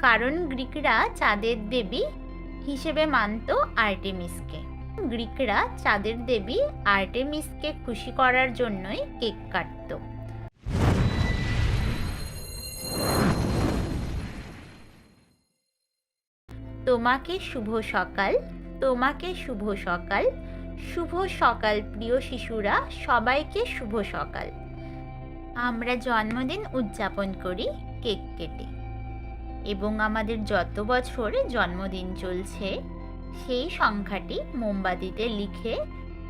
কারণ গ্রিকরা চাঁদের দেবী হিসেবে মানত আর্টেমিসকে। গ্রিকরা চাঁদের দেবী আর্টেমিসকে খুশি করার জন্যই কেক কাটত। তোমাকে শুভ সকাল, তোমাকে শুভ সকাল, শুভ সকাল প্রিয় শিশুরা, সবাইকে শুভ সকাল। আমরা জন্মদিন উদযাপন করি কেক কেটে, এবং আমাদের যত বছর জন্মদিন চলছে সেই সংখ্যাটি মোমবাতিতে লিখে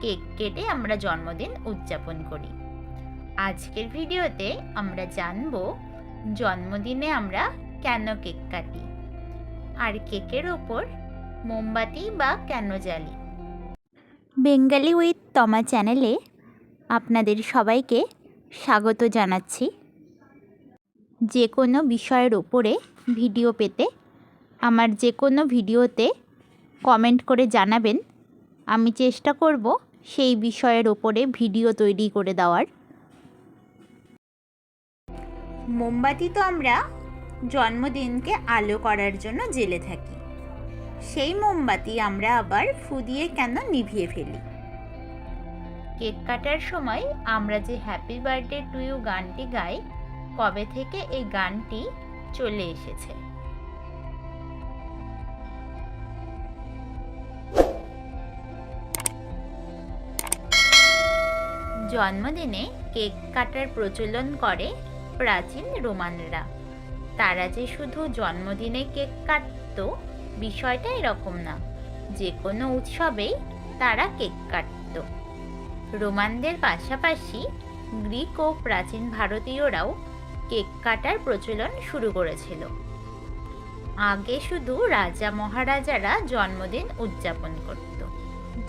কেক কেটে আমরা জন্মদিন উদযাপন করি। আজকের ভিডিওতে আমরা জানব জন্মদিনে আমরা কেন কেক কাটি, আর কেকের ওপর মোমবাতি বা কেন জ্বালি। বেঙ্গালি উইথ তমা চ্যানেলে আপনাদের সবাইকে স্বাগত জানাচ্ছি। যে কোনো বিষয়ের ওপরে ভিডিও পেতে আমার যে কোনো ভিডিওতে কমেন্ট করে জানাবেন, আমি চেষ্টা করব সেই বিষয়ের ওপরে ভিডিও তৈরি করে দেওয়ার। মোমবাতি তো আমরা জন্মদিনকে আলো করার জন্য জ্বেলে থাকি, সেই মোমবাতি আমরা আবার ফু দিয়ে কেন নিভিয়ে ফেলি? কেক কাটার সময় আমরা যে হ্যাপি বার্থডে টু ইউ গানটি গাই, কবে থেকে এই গানটি চলে এসেছে? জন্মদিনে কেক কাটার প্রচলন করে প্রাচীন রোমানরা। তারা যে শুধু জন্মদিনে কেক কাটত বিষয়টা এরকম না, যে কোনো উৎসবেই তারা কেক কাটত। রোমানদের পাশাপাশি গ্রিক ও প্রাচীন ভারতীয়রাও কেক কাটার প্রচলন শুরু করেছিল। আগে শুধু রাজা মহারাজারা জন্মদিন উদযাপন করত।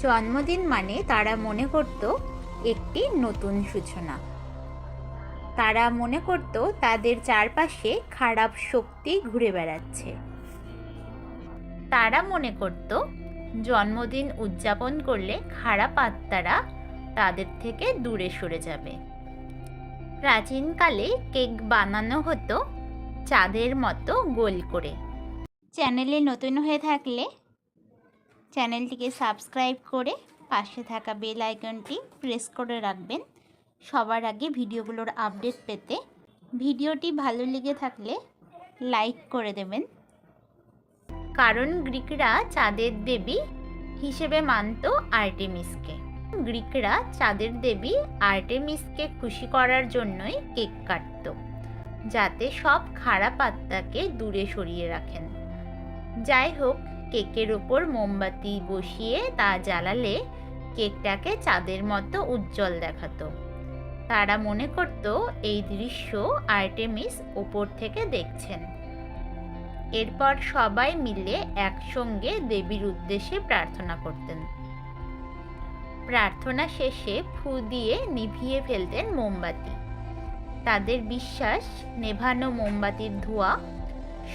জন্মদিন মানে তারা মনে করত একটি নতুন সূচনা। তারা মনে করত তাদের চারপাশে খারাপ শক্তি ঘুরে বেড়াচ্ছে। তারা মনে করত জন্মদিন উদযাপন করলে খারাপ আত্মারা তাদের থেকে দূরে সরে যাবে। প্রাচীনকালে কেক বানানো হতো চাঁদের মতো গোল করে। চ্যানেলে নতুন হয়ে থাকলে চ্যানেলটিকে সাবস্ক্রাইব করে পাশে থাকা বেল আইকনটি প্রেস করে রাখবেন সবার আগে ভিডিওগুলোর আপডেট পেতে। ভিডিওটি ভালো লেগে থাকলে লাইক করে দেবেন। কারণ গ্রিকরা চাঁদের দেবী হিসেবে মানত আর্টেমিসকে। গ্রিকরা চাঁদের দেবী আর্টেমিসকে খুশি করার জন্যই কেক কাটত, যাতে সব খারাপ আত্মাকে দূরে সরিয়ে রাখেন। যাই হোক, কেকের ওপর মোমবাতি বসিয়ে তা জ্বালালে কেকটাকে চাঁদের মতো উজ্জ্বল দেখাতো। তারা মনে করত এই দৃশ্য আর্টেমিস ওপর থেকে দেখছেন। এরপর সবাই মিলে একসঙ্গে দেবীর উদ্দেশ্যে প্রার্থনা করতেন। প্রার্থনা শেষে ফু দিয়ে নিভিয়ে ফেলতেন মোমবাতি। তাদের বিশ্বাস, নেভানো মোমবাতির ধোঁয়া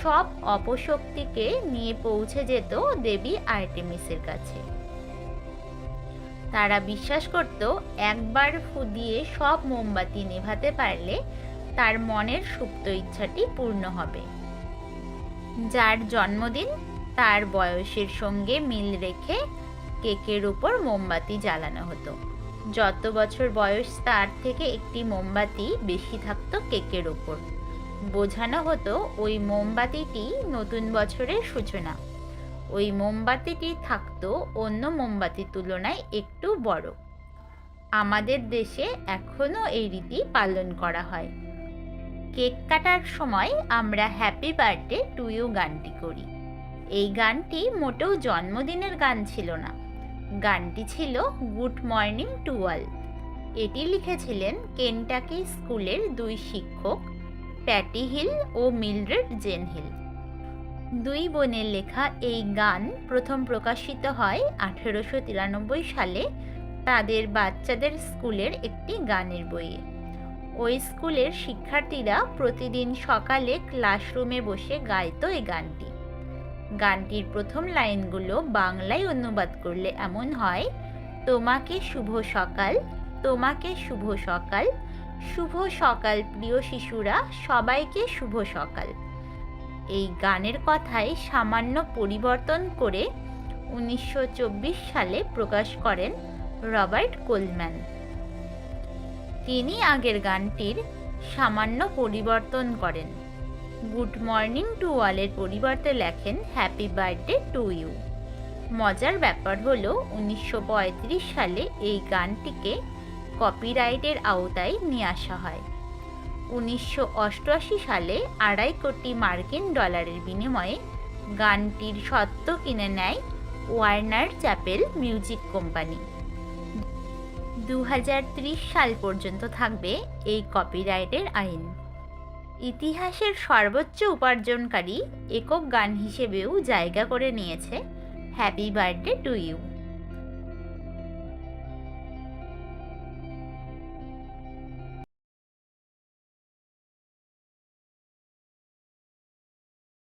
সব অপশক্তিকে নিয়ে পৌঁছে যেত দেবী আর্টেমিসের কাছে। তারা বিশ্বাস করত একবার ফু দিয়ে সব মোমবাতি নেভাতে পারলে তার মনের সুপ্ত ইচ্ছাটি পূর্ণ হবে। যার জন্মদিন তার বয়সের সঙ্গে মিল রেখে কেকের উপর মোমবাতি জ্বালানো হতো। যত বছর বয়স তার থেকে একটি মোমবাতি বেশি থাকতো কেকের উপর। বোঝানো হতো ওই মোমবাতিটি নতুন বছরের সূচনা। ওই মোমবাতিটি থাকতো অন্য মোমবাতির তুলনায় একটু বড়। আমাদের দেশে এখনও এই রীতি পালন করা হয়। কেক কাটার সময় আমরা হ্যাপি বার্থডে টু ইউ গানটি করি। এই গানটি মোটেও জন্মদিনের গান ছিল না, গানটি ছিল গুড মর্নিং টু অল। এটি লিখেছিলেন কেনটাকি স্কুলের দুই শিক্ষক, প্যাটি হিল ও মিলড্রেড জেন হিল। দুই বোনের লেখা এই গান প্রথম প্রকাশিত হয় 1893 সালে তাদের বাচ্চাদের স্কুলের একটি গানের বইয়ে। ওই স্কুলের শিক্ষার্থীরা প্রতিদিন সকালে ক্লাসরুমে বসে গাইতো এই গানটি। গানটির প্রথম লাইনগুলো বাংলায় অনুবাদ করলে এমন হয়, তোমাকে শুভ সকাল, তোমাকে শুভ সকাল, শুভ সকাল প্রিয় শিশুরা, সবাইকে শুভ সকাল। এই গানের কথায় সামান্য পরিবর্তন করে 1924 সালে প্রকাশ করেন রবার্ট কোলম্যান। তিনি আগের গানটির সামান্য পরিবর্তন করেন। গুড মর্নিং টু অলের পরিবর্তে লেখেন হ্যাপি বার্থডে টু ইউ। মজার ব্যাপার হলো 1935 সালে এই গানটিকে কপিরাইটের আওতায় নিয়ে আসা হয়। 1988 সালে $2.5 কোটি মার্কিন ডলারের বিনিময়ে গানটির স্বত্ব কিনে নেয় ওয়ার্নার চ্যাপেল মিউজিক কোম্পানি। 2030 সাল পর্যন্ত থাকবে এই কপিরাইটের আইন। ইতিহাসের সর্বোচ্চ উপার্জনকারী একক গান হিসেবেও জায়গা করে নিয়েছে হ্যাপি বার্থডে টু ইউ।